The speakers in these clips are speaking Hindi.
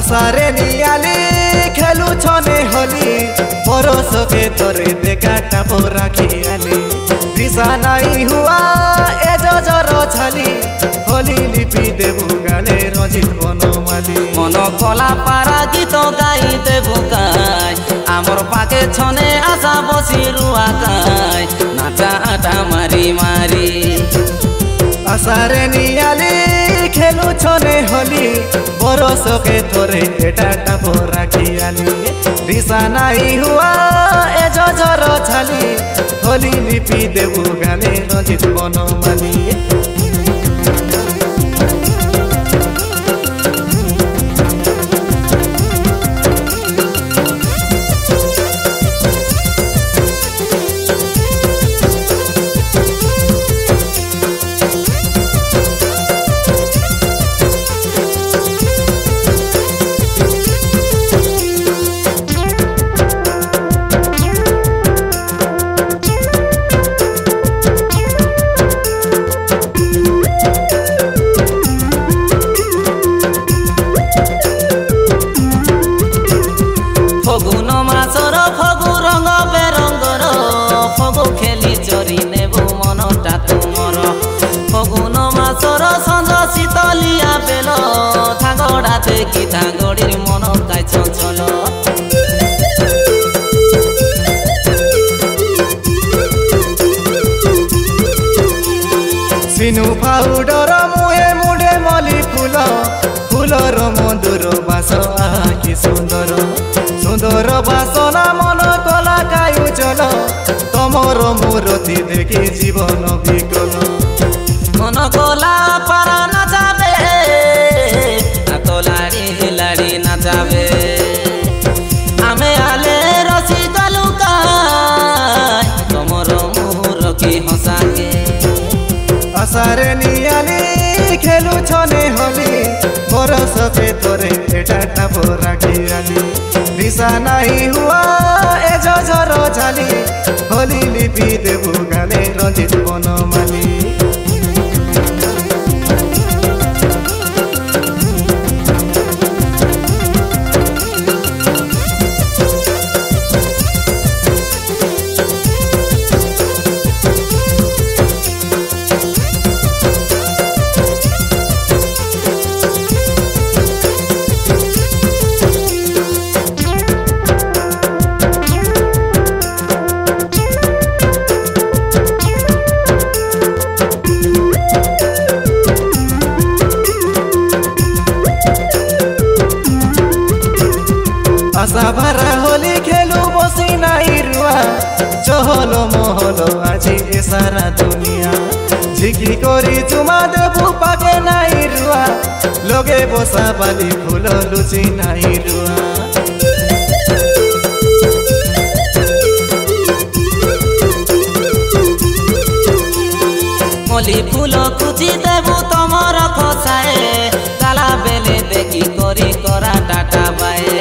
आसारे नियाली खेलु छने होली बरस के तोरे देखा टापो राखी आली दिशा नहीं हुआ ए जर छाली होली लिपि देबु गाले रजित बनमाली मन कला पारा गीत गाई देबु गाय आमर पाके छने आशा बसी रुआ गाय नाचा आटा मारी मारी आसारे नियाली खेलु छने होली बरस के तोरे एटा टापो राखी आली दिशा नहीं हुआ ए जर छाली होली लिपि देबु गाले रजित बनमाली फगुन मासर फगु रंग बेरंगर फगु खेली चरी नेबु मनटा तुमर फगुन मासर संज शीतलिया बेल थागड़ा देखी थागड़ीर मन काई चंचल सिनु पाउडर मुहे मुडे मली फूल फूलर मधुर बास आखि सुंदर सुंदर बासना मन कला कायु चल तमर मूर्ति देखी जीवन विकल मन कला पारा नाचाबे तो लाड़ी लाड़ी नाचाबे आमे आले रसी गलुका तमर मुहर की हंसाके आसारे नियाली खेलु छने होली बरस के तोरे एटा टापो राखी आली दिशा नहीं हुआ ए जर छाली होली लिपि देबु गाले रजित बनमाली आशा भरा होली खेलु बसी नहीं रुआ चहलो महलो आज ए सारा दुनिया झिकी करी चुमा देबु पाके नहीं रुआ लगे बसा बाली फूल लुची नहीं रुआ मली फूल कुची देबु तमर खसाए काला बेले देखी करी करा टाटा बाए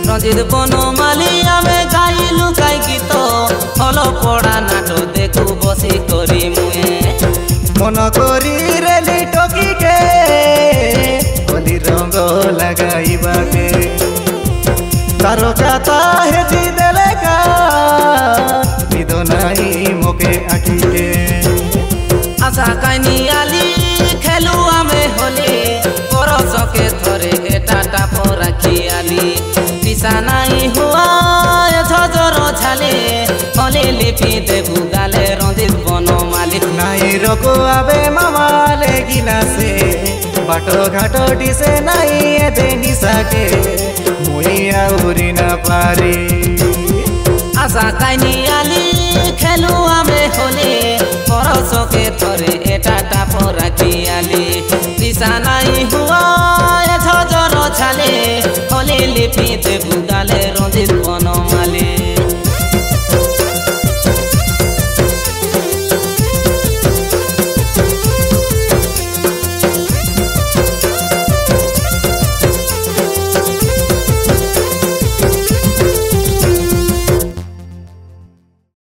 रंजित बनमाली आमे गाइलु गाई गीत फल पड़ा नाटो देखु बसी करी मुए मन करी रेली टोकी के होली रंग लगाइबा के तारो काता हेजी देले का निद नहीं मोके आखी के आशा कानी आली खेलु आमे होली बरस के थरे एटा टापो राखी आली दिशा नहीं हुआ झजर छाले होली लिपि देबु गाले रंजित बनमाली नहीं रोको आबे मामाले गिलासे बाटो घाटो डिसे नहीं एदे निसाके मुई आउरी ना पारी आशा कानी आली खेलु आमे होली बरस के थरे एटा टापो राखी आली दिशा नहीं हुआ झजर छाले होली लिपि